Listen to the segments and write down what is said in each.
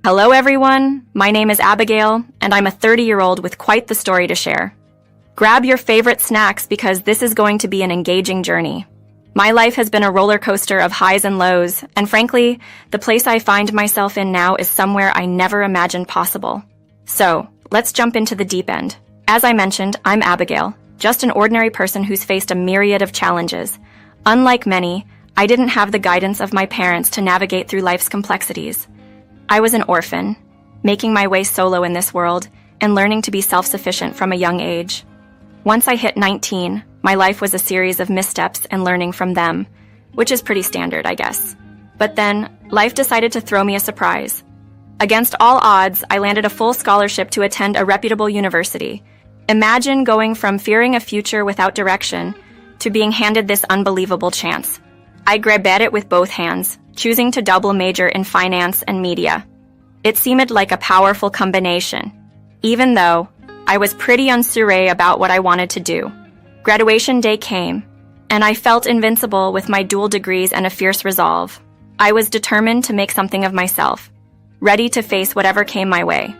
Hello, everyone. My name is Abigail, and I'm a 30-year-old with quite the story to share. Grab your favorite snacks because this is going to be an engaging journey. My life has been a roller coaster of highs and lows, and frankly, the place I find myself in now is somewhere I never imagined possible. So, let's jump into the deep end. As I mentioned, I'm Abigail, just an ordinary person who's faced a myriad of challenges. Unlike many, I didn't have the guidance of my parents to navigate through life's complexities. I was an orphan, making my way solo in this world and learning to be self-sufficient from a young age. Once I hit 19, my life was a series of missteps and learning from them, which is pretty standard, I guess. But then, life decided to throw me a surprise. Against all odds, I landed a full scholarship to attend a reputable university. Imagine going from fearing a future without direction to being handed this unbelievable chance. I grabbed at it with both hands, choosing to double major in finance and media. It seemed like a powerful combination, even though I was pretty unsure about what I wanted to do. Graduation day came, and I felt invincible with my dual degrees and a fierce resolve. I was determined to make something of myself, ready to face whatever came my way.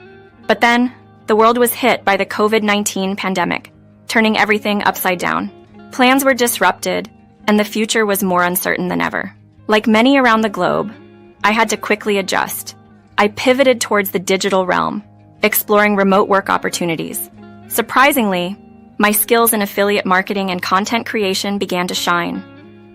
But then, the world was hit by the COVID-19 pandemic, turning everything upside down. Plans were disrupted, and the future was more uncertain than ever. Like many around the globe, I had to quickly adjust. I pivoted towards the digital realm, exploring remote work opportunities. Surprisingly, my skills in affiliate marketing and content creation began to shine.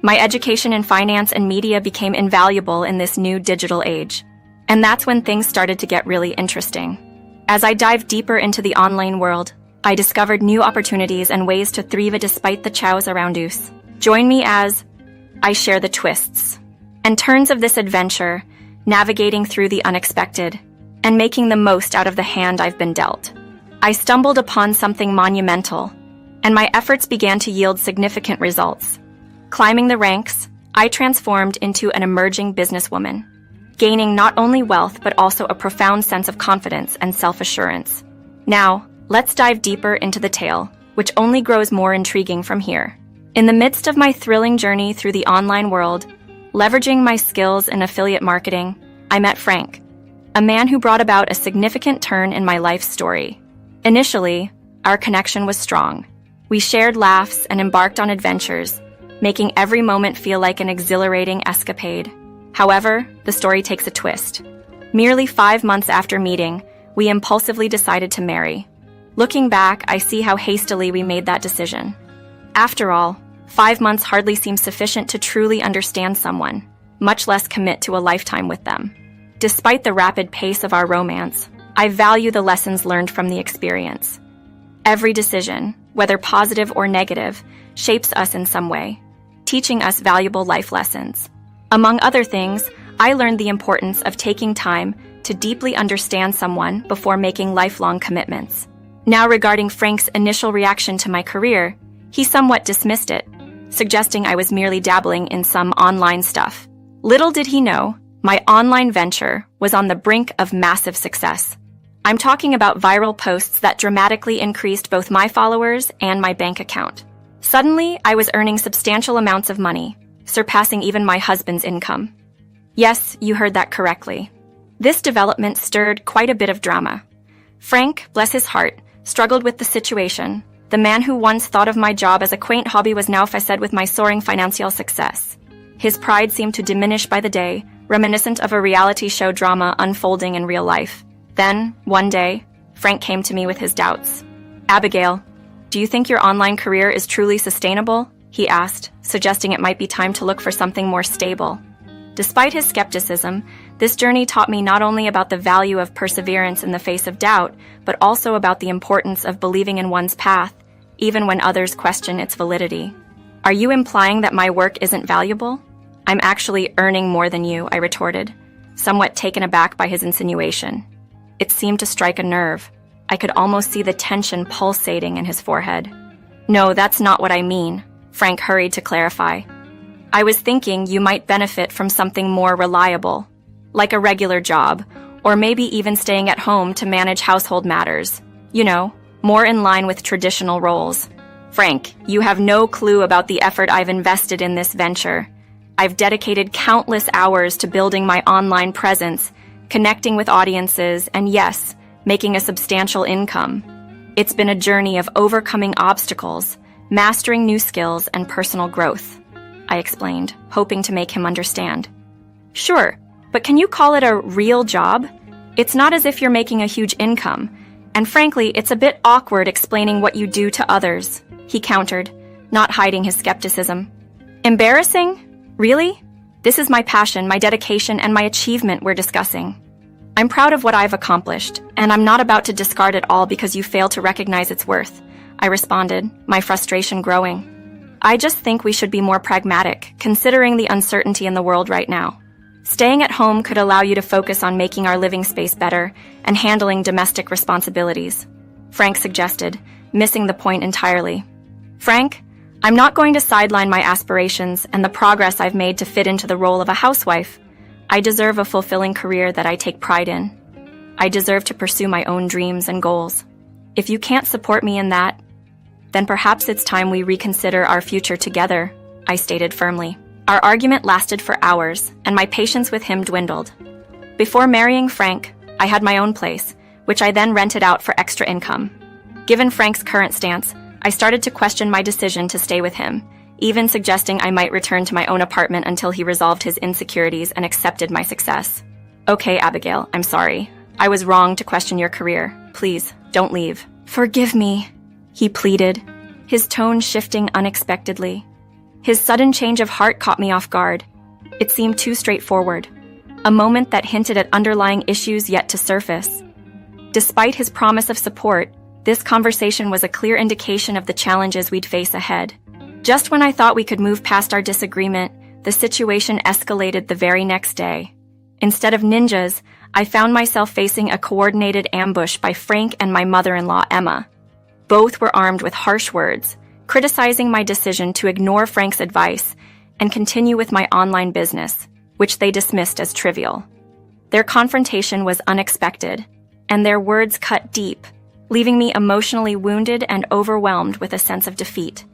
My education in finance and media became invaluable in this new digital age. And that's when things started to get really interesting. As I dived deeper into the online world, I discovered new opportunities and ways to thrive despite the chows around us. Join me as I share the twists and turns of this adventure, navigating through the unexpected and making the most out of the hand I've been dealt. I stumbled upon something monumental, and my efforts began to yield significant results. Climbing the ranks, I transformed into an emerging businesswoman, gaining not only wealth but also a profound sense of confidence and self-assurance. Now, let's dive deeper into the tale, which only grows more intriguing from here. In the midst of my thrilling journey through the online world, leveraging my skills in affiliate marketing, I met Frank, a man who brought about a significant turn in my life story. Initially, our connection was strong. We shared laughs and embarked on adventures, making every moment feel like an exhilarating escapade. However, the story takes a twist. Merely 5 months after meeting, we impulsively decided to marry. Looking back, I see how hastily we made that decision. After all, 5 months hardly seems sufficient to truly understand someone, much less commit to a lifetime with them. Despite the rapid pace of our romance, I value the lessons learned from the experience. Every decision, whether positive or negative, shapes us in some way, teaching us valuable life lessons. Among other things, I learned the importance of taking time to deeply understand someone before making lifelong commitments. Now, regarding Frank's initial reaction to my career, he somewhat dismissed it, suggesting I was merely dabbling in some online stuff. Little did he know, my online venture was on the brink of massive success. I'm talking about viral posts that dramatically increased both my followers and my bank account. Suddenly, I was earning substantial amounts of money, surpassing even my husband's income. Yes, you heard that correctly. This development stirred quite a bit of drama. Frank, bless his heart, struggled with the situation. The man who once thought of my job as a quaint hobby was now faced with my soaring financial success. His pride seemed to diminish by the day, reminiscent of a reality show drama unfolding in real life. Then, one day, Frank came to me with his doubts. "Abigail, do you think your online career is truly sustainable?" he asked, suggesting it might be time to look for something more stable. Despite his skepticism, this journey taught me not only about the value of perseverance in the face of doubt, but also about the importance of believing in one's path, even when others question its validity. "Are you implying that my work isn't valuable?" "I'm actually earning more than you," I retorted, somewhat taken aback by his insinuation. It seemed to strike a nerve. I could almost see the tension pulsating in his forehead. "No, that's not what I mean," Frank hurried to clarify. "I was thinking you might benefit from something more reliable, like a regular job, or maybe even staying at home to manage household matters. You know, more in line with traditional roles." "Frank, you have no clue about the effort I've invested in this venture. I've dedicated countless hours to building my online presence, connecting with audiences, and yes, making a substantial income. It's been a journey of overcoming obstacles, mastering new skills, and personal growth, I explained, hoping to make him understand. Sure, but can you call it a real job? It's not as if you're making a huge income, and frankly, it's a bit awkward explaining what you do to others, he countered, not hiding his skepticism. Embarrassing? Really? This is my passion, my dedication, and my achievement we're discussing. I'm proud of what I've accomplished, and I'm not about to discard it all because you fail to recognize its worth, I responded, my frustration growing. I just think we should be more pragmatic, considering the uncertainty in the world right now. Staying at home could allow you to focus on making our living space better and handling domestic responsibilities, Frank suggested, missing the point entirely. Frank, I'm not going to sideline my aspirations and the progress I've made to fit into the role of a housewife. I deserve a fulfilling career that I take pride in. I deserve to pursue my own dreams and goals. If you can't support me in that, then perhaps it's time we reconsider our future together, I stated firmly. Our argument lasted for hours, and my patience with him dwindled. Before marrying Frank, I had my own place, which I then rented out for extra income. Given Frank's current stance, I started to question my decision to stay with him, even suggesting I might return to my own apartment until he resolved his insecurities and accepted my success. Okay, Abigail, I'm sorry. I was wrong to question your career. Please, don't leave. Forgive me, he pleaded, his tone shifting unexpectedly. His sudden change of heart caught me off guard. It seemed too straightforward, a moment that hinted at underlying issues yet to surface. Despite his promise of support, this conversation was a clear indication of the challenges we'd face ahead. Just when I thought we could move past our disagreement, the situation escalated the very next day. Instead of ninjas, I found myself facing a coordinated ambush by Frank and my mother-in-law, Emma. Both were armed with harsh words, criticizing my decision to ignore Frank's advice and continue with my online business, which they dismissed as trivial. Their confrontation was unexpected, and their words cut deep, leaving me emotionally wounded and overwhelmed with a sense of defeat.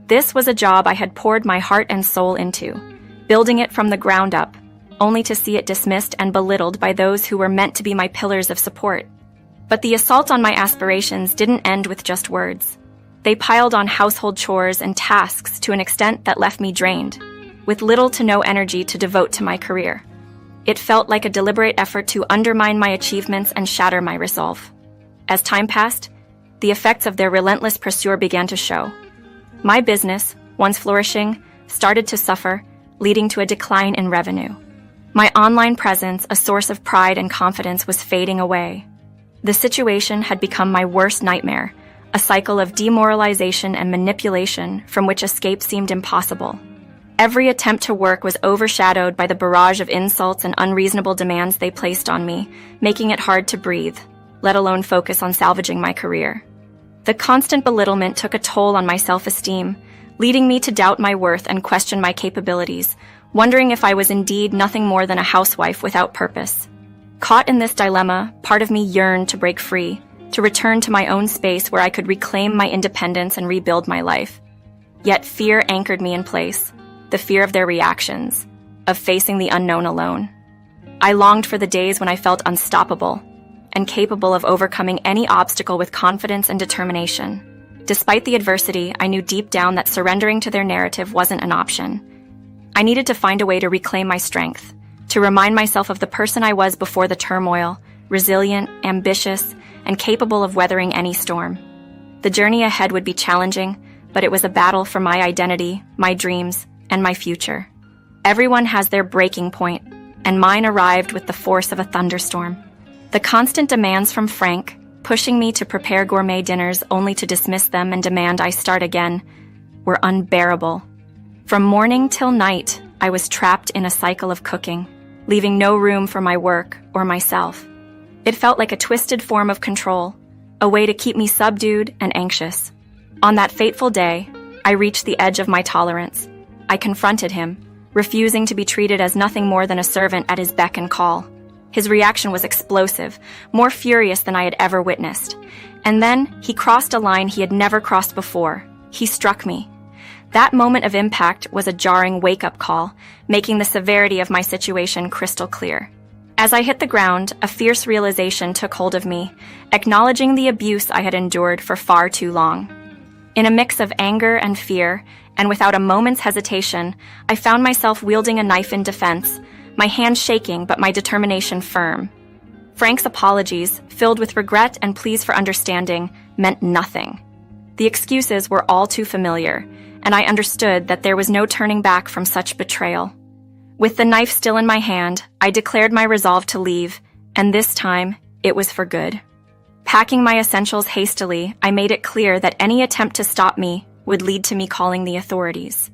This was a job I had poured my heart and soul into, building it from the ground up, only to see it dismissed and belittled by those who were meant to be my pillars of support. But the assault on my aspirations didn't end with just words. They piled on household chores and tasks to an extent that left me drained, with little to no energy to devote to my career. It felt like a deliberate effort to undermine my achievements and shatter my resolve. As time passed, the effects of their relentless pursuit began to show. My business, once flourishing, started to suffer, leading to a decline in revenue. My online presence, a source of pride and confidence, was fading away. The situation had become my worst nightmare, a cycle of demoralization and manipulation from which escape seemed impossible. Every attempt to work was overshadowed by the barrage of insults and unreasonable demands they placed on me, making it hard to breathe, let alone focus on salvaging my career. The constant belittlement took a toll on my self-esteem, leading me to doubt my worth and question my capabilities, wondering if I was indeed nothing more than a housewife without purpose. Caught in this dilemma, part of me yearned to break free, to return to my own space where I could reclaim my independence and rebuild my life. Yet fear anchored me in place, the fear of their reactions, of facing the unknown alone. I longed for the days when I felt unstoppable and capable of overcoming any obstacle with confidence and determination. Despite the adversity, I knew deep down that surrendering to their narrative wasn't an option. I needed to find a way to reclaim my strength, to remind myself of the person I was before the turmoil, resilient, ambitious, and capable of weathering any storm. The journey ahead would be challenging, but it was a battle for my identity, my dreams, and my future. Everyone has their breaking point, and mine arrived with the force of a thunderstorm. The constant demands from Frank, pushing me to prepare gourmet dinners only to dismiss them and demand I start again, were unbearable. From morning till night, I was trapped in a cycle of cooking, leaving no room for my work or myself. It felt like a twisted form of control, a way to keep me subdued and anxious. On that fateful day, I reached the edge of my tolerance. I confronted him, refusing to be treated as nothing more than a servant at his beck and call. His reaction was explosive, more furious than I had ever witnessed. And then he crossed a line he had never crossed before. He struck me. That moment of impact was a jarring wake-up call, making the severity of my situation crystal clear. As I hit the ground, a fierce realization took hold of me, acknowledging the abuse I had endured for far too long. In a mix of anger and fear, and without a moment's hesitation, I found myself wielding a knife in defense, my hand shaking but my determination firm. Frank's apologies, filled with regret and pleas for understanding, meant nothing. The excuses were all too familiar, and I understood that there was no turning back from such betrayal. With the knife still in my hand, I declared my resolve to leave, and this time, it was for good. Packing my essentials hastily, I made it clear that any attempt to stop me would lead to me calling the authorities.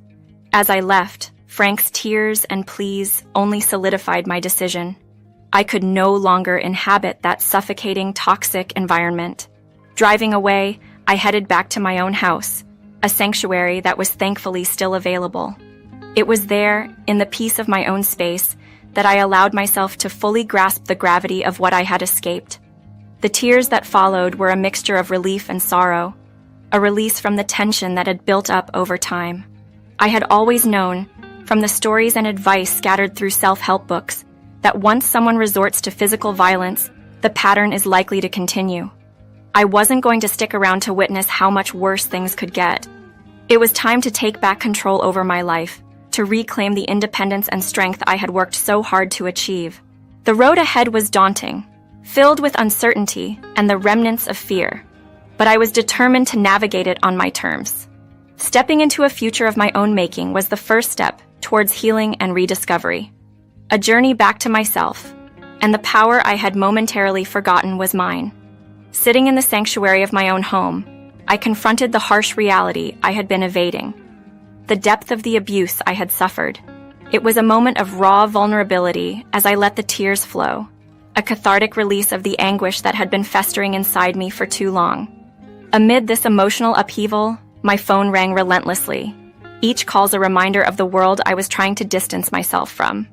As I left, Frank's tears and pleas only solidified my decision. I could no longer inhabit that suffocating, toxic environment. Driving away, I headed back to my own house, a sanctuary that was thankfully still available. It was there, in the peace of my own space, that I allowed myself to fully grasp the gravity of what I had escaped. The tears that followed were a mixture of relief and sorrow, a release from the tension that had built up over time. I had always known, from the stories and advice scattered through self-help books, that once someone resorts to physical violence, the pattern is likely to continue. I wasn't going to stick around to witness how much worse things could get. It was time to take back control over my life, to reclaim the independence and strength I had worked so hard to achieve. The road ahead was daunting, filled with uncertainty and the remnants of fear, but I was determined to navigate it on my terms. Stepping into a future of my own making was the first step towards healing and rediscovery. A journey back to myself, and the power I had momentarily forgotten was mine. Sitting in the sanctuary of my own home, I confronted the harsh reality I had been evading. The depth of the abuse I had suffered. It was a moment of raw vulnerability as I let the tears flow, a cathartic release of the anguish that had been festering inside me for too long. Amid this emotional upheaval, my phone rang relentlessly, each call's a reminder of the world I was trying to distance myself from.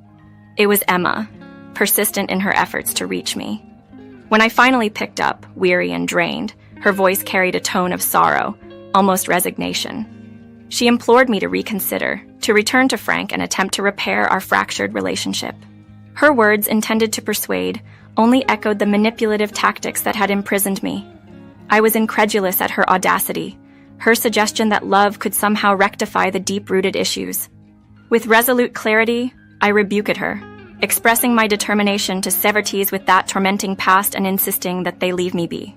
It was Emma, persistent in her efforts to reach me. When I finally picked up, weary and drained, her voice carried a tone of sorrow, almost resignation. She implored me to reconsider, to return to Frank and attempt to repair our fractured relationship. Her words, intended to persuade, only echoed the manipulative tactics that had imprisoned me. I was incredulous at her audacity, her suggestion that love could somehow rectify the deep-rooted issues. With resolute clarity, I rebuked her, expressing my determination to sever ties with that tormenting past and insisting that they leave me be.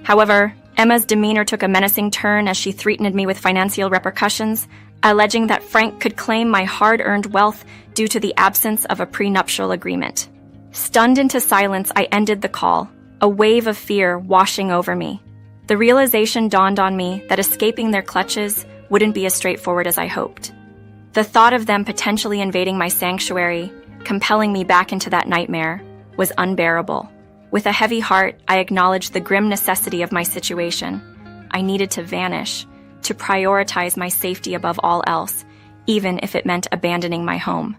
However, Emma's demeanor took a menacing turn as she threatened me with financial repercussions, alleging that Frank could claim my hard-earned wealth due to the absence of a prenuptial agreement. Stunned into silence, I ended the call, a wave of fear washing over me. The realization dawned on me that escaping their clutches wouldn't be as straightforward as I hoped. The thought of them potentially invading my sanctuary, compelling me back into that nightmare, was unbearable. With a heavy heart, I acknowledged the grim necessity of my situation. I needed to vanish, to prioritize my safety above all else, even if it meant abandoning my home.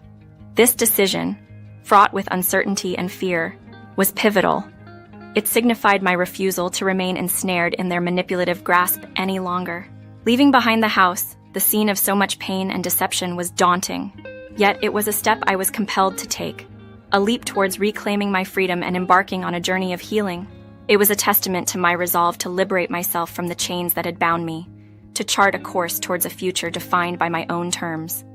This decision, fraught with uncertainty and fear, was pivotal. It signified my refusal to remain ensnared in their manipulative grasp any longer. Leaving behind the house, the scene of so much pain and deception, was daunting. Yet it was a step I was compelled to take. A leap towards reclaiming my freedom and embarking on a journey of healing. It was a testament to my resolve to liberate myself from the chains that had bound me, to chart a course towards a future defined by my own terms.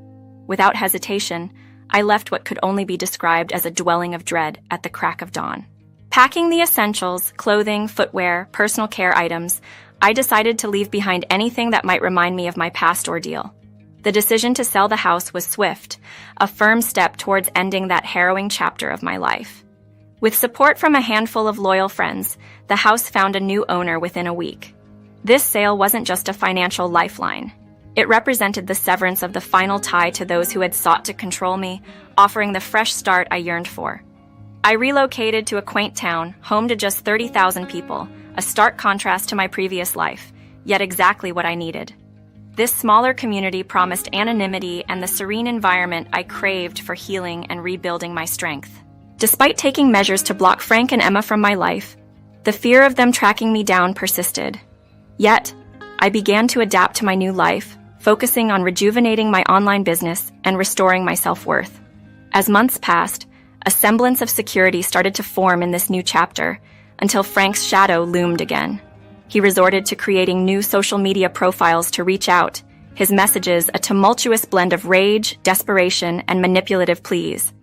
Without hesitation, I left what could only be described as a dwelling of dread at the crack of dawn. Packing the essentials, clothing, footwear, personal care items, I decided to leave behind anything that might remind me of my past ordeal. The decision to sell the house was swift, a firm step towards ending that harrowing chapter of my life. With support from a handful of loyal friends, the house found a new owner within a week. This sale wasn't just a financial lifeline. It represented the severance of the final tie to those who had sought to control me, offering the fresh start I yearned for. I relocated to a quaint town, home to just 30,000 people, a stark contrast to my previous life, yet exactly what I needed. This smaller community promised anonymity and the serene environment I craved for healing and rebuilding my strength. Despite taking measures to block Frank and Emma from my life, the fear of them tracking me down persisted. Yet, I began to adapt to my new life, focusing on rejuvenating my online business and restoring my self-worth. As months passed, A semblance of security started to form in this new chapter, until Frank's shadow loomed again. He resorted to creating new social media profiles to reach out, his messages a tumultuous blend of rage, desperation, and manipulative pleas.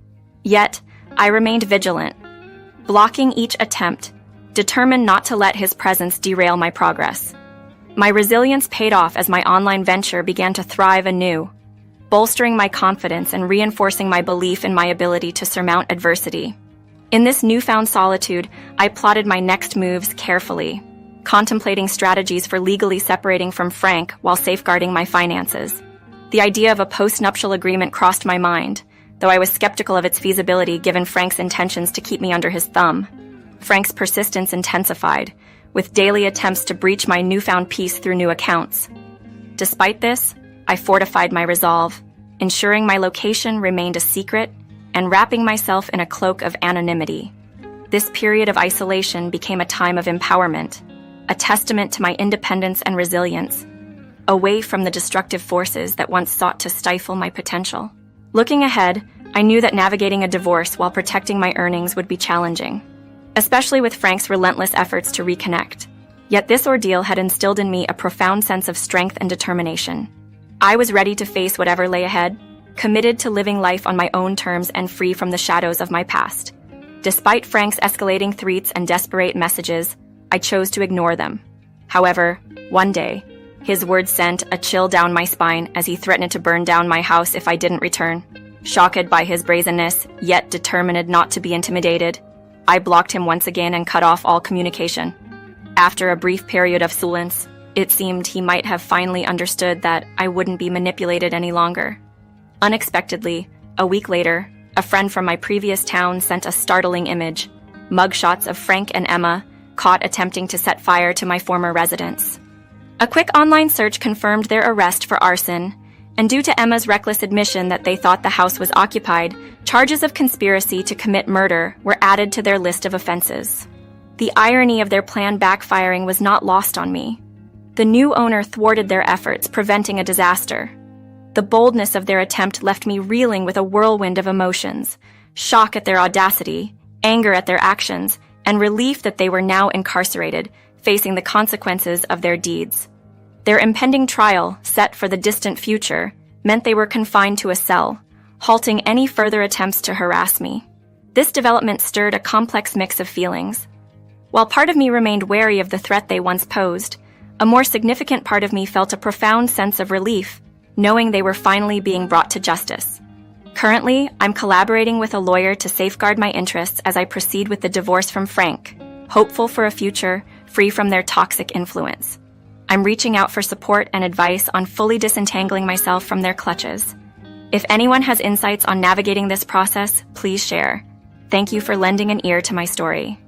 Yet, I remained vigilant, blocking each attempt, determined not to let his presence derail my progress. My resilience paid off as my online venture began to thrive anew, bolstering my confidence and reinforcing my belief in my ability to surmount adversity. In this newfound solitude, I plotted my next moves carefully, contemplating strategies for legally separating from Frank while safeguarding my finances. The idea of a post-nuptial agreement crossed my mind, though I was skeptical of its feasibility given Frank's intentions to keep me under his thumb. Frank's persistence intensified, with daily attempts to breach my newfound peace through new accounts. Despite this, I fortified my resolve, ensuring my location remained a secret and wrapping myself in a cloak of anonymity. This period of isolation became a time of empowerment, a testament to my independence and resilience, away from the destructive forces that once sought to stifle my potential. Looking ahead, I knew that navigating a divorce while protecting my earnings would be challenging, especially with Frank's relentless efforts to reconnect. Yet this ordeal had instilled in me a profound sense of strength and determination. I was ready to face whatever lay ahead, committed to living life on my own terms and free from the shadows of my past. Despite Frank's escalating threats and desperate messages, I chose to ignore them. However, one day, his words sent a chill down my spine as he threatened to burn down my house if I didn't return. Shocked by his brazenness, yet determined not to be intimidated, I blocked him once again and cut off all communication. After a brief period of silence, it seemed he might have finally understood that I wouldn't be manipulated any longer. Unexpectedly, a week later, a friend from my previous town sent a startling image, mugshots of Frank and Emma, caught attempting to set fire to my former residence. A quick online search confirmed their arrest for arson, and due to Emma's reckless admission that they thought the house was occupied, charges of conspiracy to commit murder were added to their list of offenses. The irony of their plan backfiring was not lost on me. The new owner thwarted their efforts, preventing a disaster. The boldness of their attempt left me reeling with a whirlwind of emotions, shock at their audacity, anger at their actions, and relief that they were now incarcerated, facing the consequences of their deeds. Their impending trial, set for the distant future, meant they were confined to a cell, halting any further attempts to harass me. This development stirred a complex mix of feelings. While part of me remained wary of the threat they once posed, a more significant part of me felt a profound sense of relief, knowing they were finally being brought to justice. Currently, I'm collaborating with a lawyer to safeguard my interests as I proceed with the divorce from Frank, hopeful for a future free from their toxic influence. I'm reaching out for support and advice on fully disentangling myself from their clutches. If anyone has insights on navigating this process, please share. Thank you for lending an ear to my story.